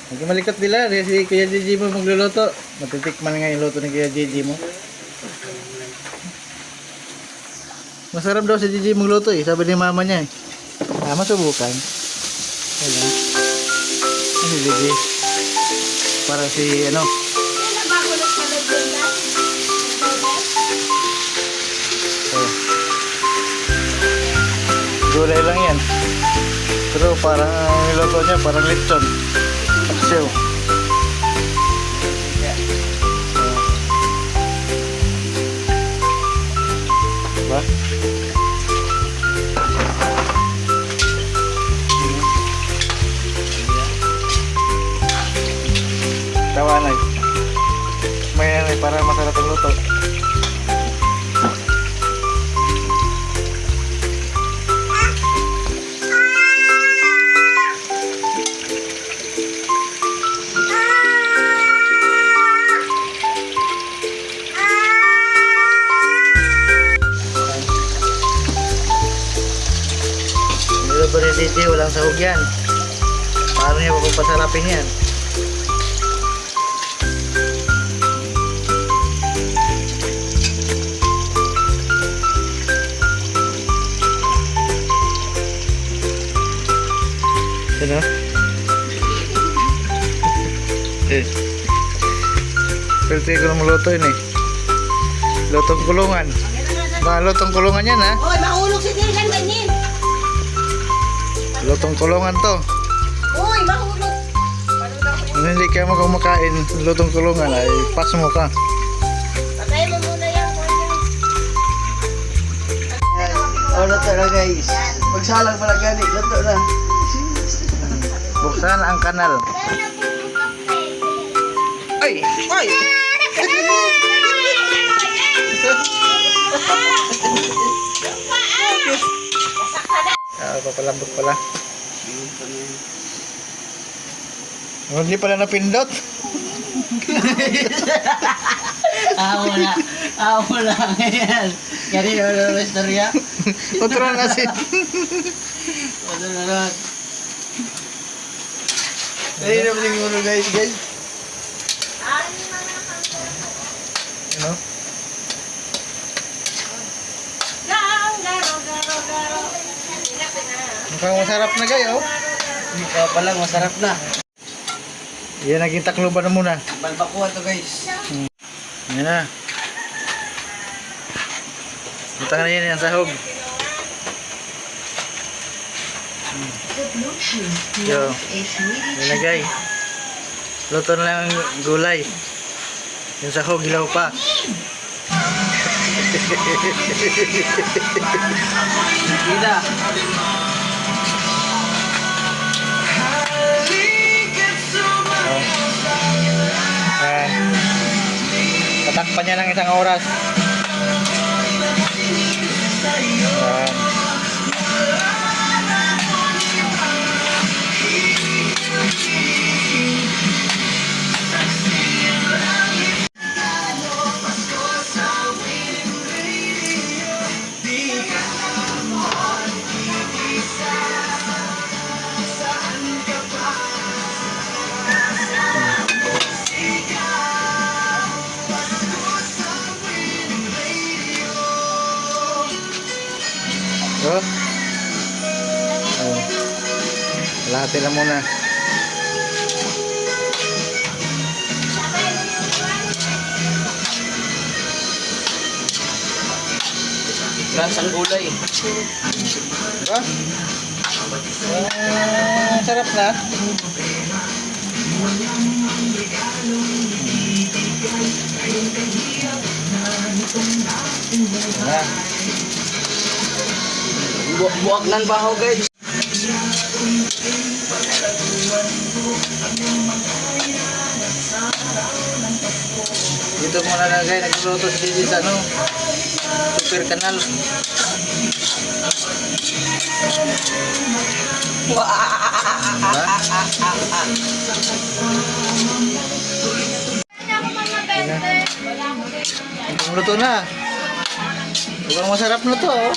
Hindi malikot nila. Si Kuya Gigi mo magluluto. Matitikman nga yung luto ni Kuya Gigi mo. Masarap daw si Gigi magluto eh. Sabi ni mama niya eh. Masubukan. Ayan. Si Gigi. Para si ano. Oh. Gulay lang yan. Pero parang niluto niya parang lechon. Paksiw. Diba? Tawanay. May ano para masarap ang luto. Dito walang sahog yan. Paano niya papasarapin yan? Ano? Pwede ko na maluto yun eh. Lutong kulungan. Lutong kulungan yan ha. Hoy, mahulog si Dylan ganyan. Lutong kulungan to. Uy, mahulog. Kung hindi ka mo kumakain lutong kulungan ay pas mo ka. Patay mo muna yan. Luto na guys. Magsalang pala gani. Luto na. Buksan ang kanal. Ay! Ay! Papalambot pala. Hindi pala napindot. Wala. Wala ngayon. Kaya wala na istorya. Otro na asin. Wala na lang. Ayun naman yung ulo guys. Ano? Mukhang masarap na kayo. Ikaw pa lang, masarap na. Yan, naging takloban na muna. Balbakuan to guys. Yan na. Butang na yan sahog. Yo. Nilagay. Luto na lang ang gulay. Yung sahog, hilaw pa. Ida. Tatakpan niya lang isang oras. Ayan. Oh. Lahati lang muna. Lasang gulay. Diba? Sarap na. Ah. Buwak ng bahaw guys. Dito muna na guys, nagluluto si Gigi sa ano, super kanal. Diba? Luto na. Mukhang masarap na to. Oh.